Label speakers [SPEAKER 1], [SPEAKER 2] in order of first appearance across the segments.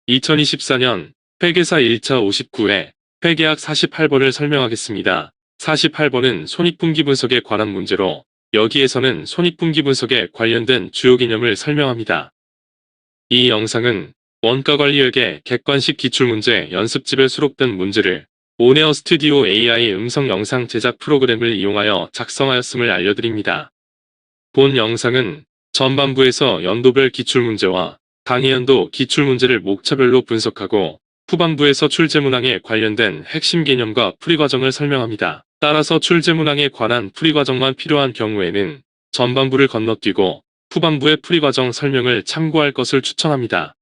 [SPEAKER 1] 2024년 회계사 1차 59회 회계학 48번을 설명하겠습니다. 48번은 손익분기 분석에 관한 문제로 여기에서는 손익분기 분석에 관련된 주요 개념을 설명합니다. 이 영상은 원가관리회계 객관식 기출문제 연습집에 수록된 문제를 온에어 스튜디오 AI 음성 영상 제작 프로그램을 이용하여 작성하였음을 알려드립니다. 본 영상은 전반부에서 연도별 기출문제와 당해연도 기출문제를 목차별로 분석하고 후반부에서 출제문항에 관련된 핵심 개념과 풀이과정을 설명합니다. 따라서 출제문항에 관한 풀이과정만 필요한 경우에는 전반부를 건너뛰고 후반부의 풀이과정 설명을 참고할 것을 추천합니다.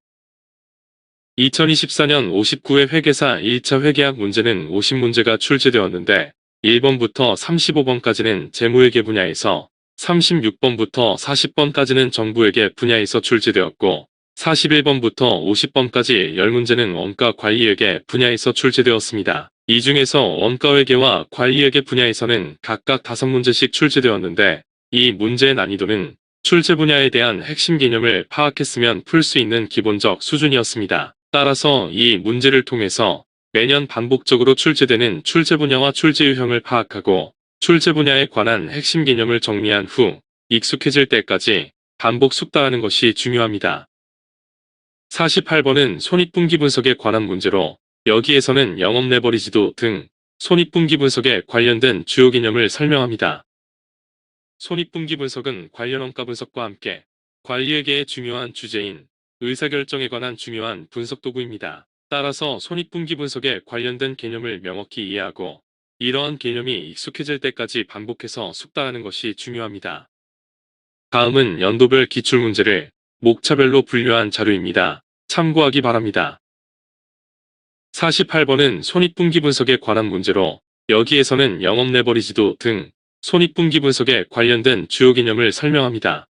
[SPEAKER 1] 2024년 59회 회계사 1차 회계학 문제는 50문제가 출제되었는데 1번부터 35번까지는 재무회계 분야에서 36번부터 40번까지는 정부회계 분야에서 출제되었고 41번부터 50번까지 10문제는 원가관리회계 분야에서 출제되었습니다. 이 중에서 원가회계와 관리회계 분야에서는 각각 5문제씩 출제되었는데 이 문제의 난이도는 출제 분야에 대한 핵심 개념을 파악했으면 풀 수 있는 기본적 수준이었습니다. 따라서 이 문제를 통해서 매년 반복적으로 출제되는 출제 분야와 출제 유형을 파악하고 출제 분야에 관한 핵심 개념을 정리한 후 익숙해질 때까지 반복 숙달하는 것이 중요합니다. 48번은 손익분기 분석에 관한 문제로 여기에서는 영업 레버리지도 등 손익분기 분석에 관련된 주요 개념을 설명합니다. 손익분기 분석은 관련 원가 분석과 함께 관리회계의 중요한 주제인 의사결정에 관한 중요한 분석 도구입니다. 따라서 손익분기 분석에 관련된 개념을 명확히 이해하고 이러한 개념이 익숙해질 때까지 반복해서 숙달하는 것이 중요합니다. 다음은 연도별 기출문제를 목차별로 분류한 자료입니다. 참고하기 바랍니다. 48번은 손익분기 분석에 관한 문제로 여기에서는 영업 레버리지도 등 손익분기 분석에 관련된 주요 개념을 설명합니다.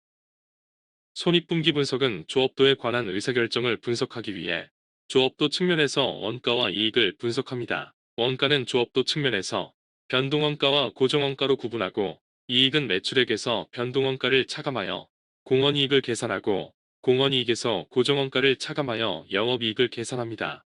[SPEAKER 1] 손익분기 분석은 조업도에 관한 의사결정을 분석하기 위해 조업도 측면에서 원가와 이익을 분석합니다. 원가는 조업도 측면에서 변동원가와 고정원가로 구분하고 이익은 매출액에서 변동원가를 차감하여 공원이익을 계산하고 공원이익에서 고정원가를 차감하여 영업이익을 계산합니다.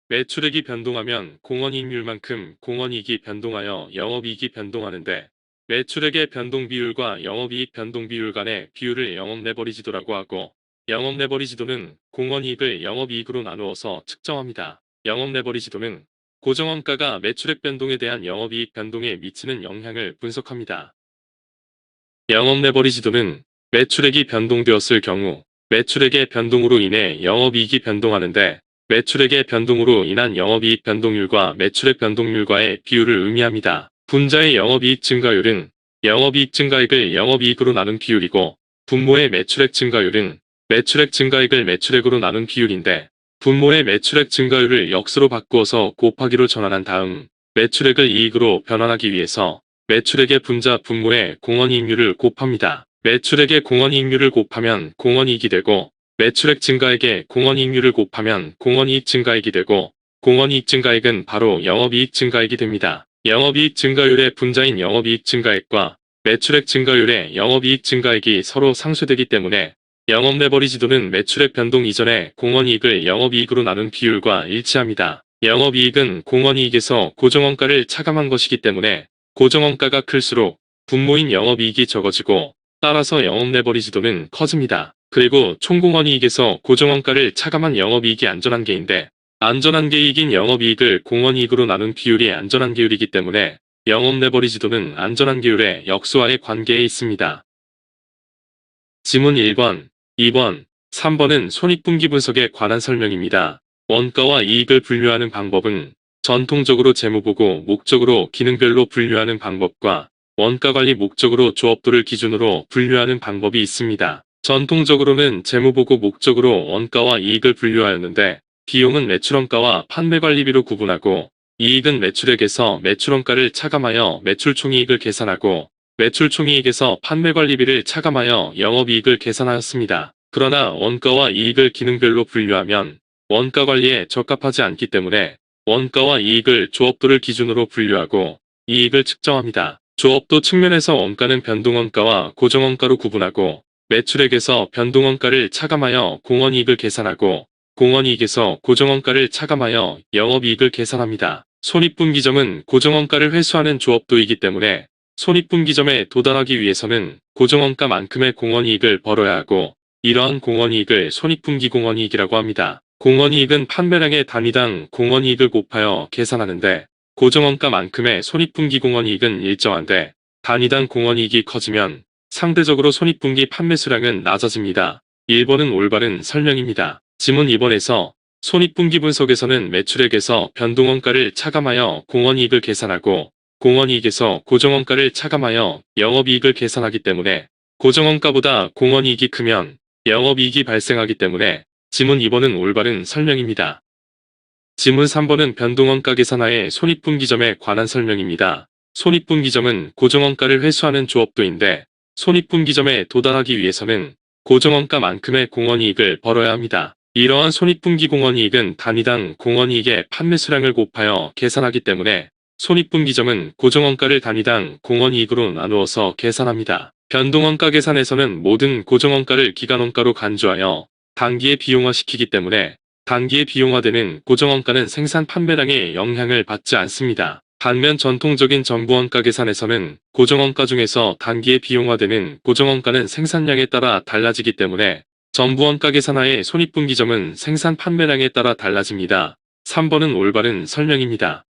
[SPEAKER 1] 매출액이 변동하면 공원이익률만큼 공원이익이 변동하여 영업이익이 변동하는데 매출액의 변동 비율과 영업이익 변동 비율 간의 비율을 영업 레버리지도라고 하고 영업 레버리지도는 공원이익을 영업이익으로 나누어서 측정합니다. 영업 레버리지도는 고정원가가 매출액 변동에 대한 영업이익 변동에 미치는 영향을 분석합니다. 영업 레버리지도는 매출액이 변동되었을 경우 매출액의 변동으로 인해 영업이익이 변동하는데 매출액의 변동으로 인한 영업이익 변동률과 매출액 변동률과의 비율을 의미합니다. 분자의 영업이익 증가율은 영업이익 증가액을 영업이익으로 나눈 비율이고 분모의 매출액 증가율은 매출액 증가액을 매출액으로 나눈 비율인데 분모의 매출액 증가율을 역수로 바꾸어서 곱하기로 전환한 다음 매출액을 이익으로 변환하기 위해서 매출액의 분자 분모의 공원이익률을 곱합니다. 매출액의 공원이익률을 곱하면 공원이익이 되고 매출액 증가액의 공원이익률을 곱하면 공원이익 증가액이 되고 공원이익 증가액은 바로 영업이익 증가액이 됩니다. 영업이익 증가율의 분자인 영업이익 증가액과 매출액 증가율의 영업이익 증가액이 서로 상쇄되기 때문에 영업 레버리지도는 매출액 변동 이전에 공원이익을 영업이익으로 나눈 비율과 일치합니다. 영업이익은 공원이익에서 고정원가를 차감한 것이기 때문에 고정원가가 클수록 분모인 영업이익이 적어지고 따라서 영업 레버리지도는 커집니다. 그리고 총공원이익에서 고정원가를 차감한 영업이익이 안전한계인데 안전한계이익인 영업이익을 공원이익으로 나눈 비율이 안전한계율이기 때문에 영업 레버리지도는 안전한계율의 역수와의 관계에 있습니다. 지문 1번, 2번, 3번은 손익분기 분석에 관한 설명입니다. 원가와 이익을 분류하는 방법은 전통적으로 재무보고 목적으로 기능별로 분류하는 방법과 원가관리 목적으로 조업도를 기준으로 분류하는 방법이 있습니다. 전통적으로는 재무보고 목적으로 원가와 이익을 분류하였는데 비용은 매출원가와 판매관리비로 구분하고 이익은 매출액에서 매출원가를 차감하여 매출총이익을 계산하고 매출총이익에서 판매관리비를 차감하여 영업이익을 계산하였습니다. 그러나 원가와 이익을 기능별로 분류하면 원가관리에 적합하지 않기 때문에 원가와 이익을 조업도를 기준으로 분류하고 이익을 측정합니다. 조업도 측면에서 원가는 변동원가와 고정원가로 구분하고 매출액에서 변동원가를 차감하여 공원이익을 계산하고 공원이익에서 고정원가를 차감하여 영업이익을 계산합니다. 손익분기점은 고정원가를 회수하는 조업도이기 때문에 손익분기점에 도달하기 위해서는 고정원가만큼의 공원이익을 벌어야 하고, 이러한 공원이익을 손익분기 공원이익이라고 합니다. 공원이익은 판매량의 단위당 공원이익을 곱하여 계산하는데, 고정원가만큼의 손익분기 공원이익은 일정한데 단위당 공원이익이 커지면 상대적으로 손익분기 판매수량은 낮아집니다. 1번은 올바른 설명입니다. 지문 2번에서 손익분기 분석에서는 매출액에서 변동원가를 차감하여 공원이익을 계산하고, 공원이익에서 고정원가를 차감하여 영업이익을 계산하기 때문에 고정원가보다 공원이익이 크면 영업이익이 발생하기 때문에 지문 2번은 올바른 설명입니다. 지문 3번은 변동원가 계산하의 손익분기점에 관한 설명입니다. 손익분기점은 고정원가를 회수하는 조업도인데, 손익분기점에 도달하기 위해서는 고정원가만큼의 공원이익을 벌어야 합니다. 이러한 손익분기 공원이익은 단위당 공원이익의 판매수량을 곱하여 계산하기 때문에 손익분기점은 고정원가를 단위당 공원이익으로 나누어서 계산합니다. 변동원가 계산에서는 모든 고정원가를 기간원가로 간주하여 단기에 비용화시키기 때문에 단기에 비용화되는 고정원가는 생산 판매량에 영향을 받지 않습니다. 반면 전통적인 정부원가 계산에서는 고정원가 중에서 단기에 비용화되는 고정원가는 생산량에 따라 달라지기 때문에 정부원가 계산하의 손익분기점은 생산 판매량에 따라 달라집니다. 3번은 올바른 설명입니다.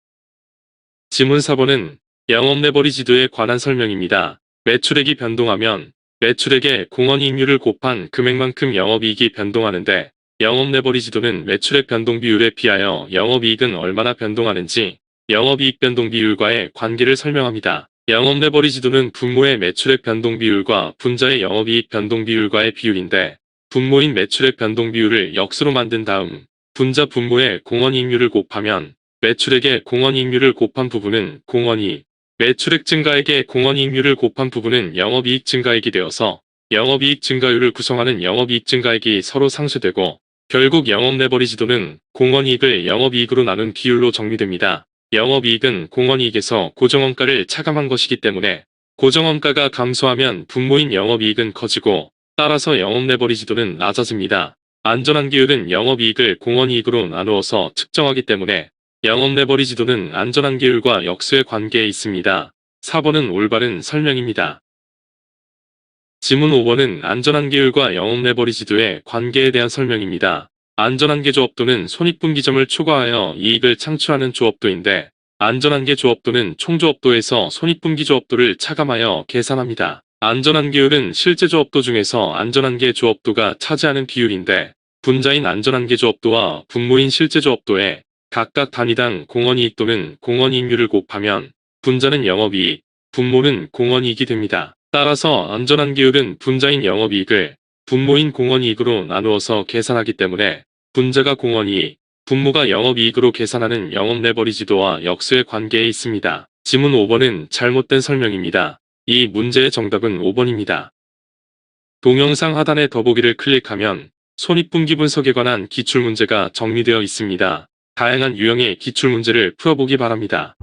[SPEAKER 1] 지문 4번은 영업레버리지도에 관한 설명입니다. 매출액이 변동하면 매출액의 공원이익률을 곱한 금액만큼 영업이익이 변동하는데, 영업레버리지도는 매출액 변동 비율에 비하여 영업이익은 얼마나 변동하는지 영업이익 변동 비율과의 관계를 설명합니다. 영업레버리지도는 분모의 매출액 변동 비율과 분자의 영업이익 변동 비율과의 비율인데, 분모인 매출액 변동 비율을 역수로 만든 다음 분자 분모의 공원이익률을 곱하면 매출액의 공원이익률을 곱한 부분은 공원이익, 매출액 증가액의 공원이익률을 곱한 부분은 영업이익 증가액이 되어서 영업이익 증가율을 구성하는 영업이익 증가액이 서로 상쇄되고, 결국 영업레버리지도는 공원이익을 영업이익으로 나눈 비율로 정리됩니다. 영업이익은 공원이익에서 고정원가를 차감한 것이기 때문에 고정원가가 감소하면 분모인 영업이익은 커지고, 따라서 영업레버리지도는 낮아집니다. 안전한계율은 영업이익을 공원이익으로 나누어서 측정하기 때문에 영업레버리지도는 안전한계율과 역수의 관계에 있습니다. 4번은 올바른 설명입니다. 지문 5번은 안전한계율과 영업레버리지도의 관계에 대한 설명입니다. 안전한계 조업도는 손익분기점을 초과하여 이익을 창출하는 조업도인데, 안전한계 조업도는 총조업도에서 손익분기 조업도를 차감하여 계산합니다. 안전한계율은 실제 조업도 중에서 안전한계 조업도가 차지하는 비율인데, 분자인 안전한계 조업도와 분모인 실제 조업도에 각각 단위당 공원이익 또는 공원이익률을 곱하면 분자는 영업이익, 분모는 공원이익이 됩니다. 따라서 안전한계율은 분자인 영업이익을 분모인 공원이익으로 나누어서 계산하기 때문에 분자가 공원이익, 분모가 영업이익으로 계산하는 영업레버리지도와 역수의 관계에 있습니다. 지문 5번은 잘못된 설명입니다. 이 문제의 정답은 5번입니다. 동영상 하단의 더보기를 클릭하면 손익분기 분석에 관한 기출문제가 정리되어 있습니다. 다양한 유형의 기출문제를 풀어보기 바랍니다.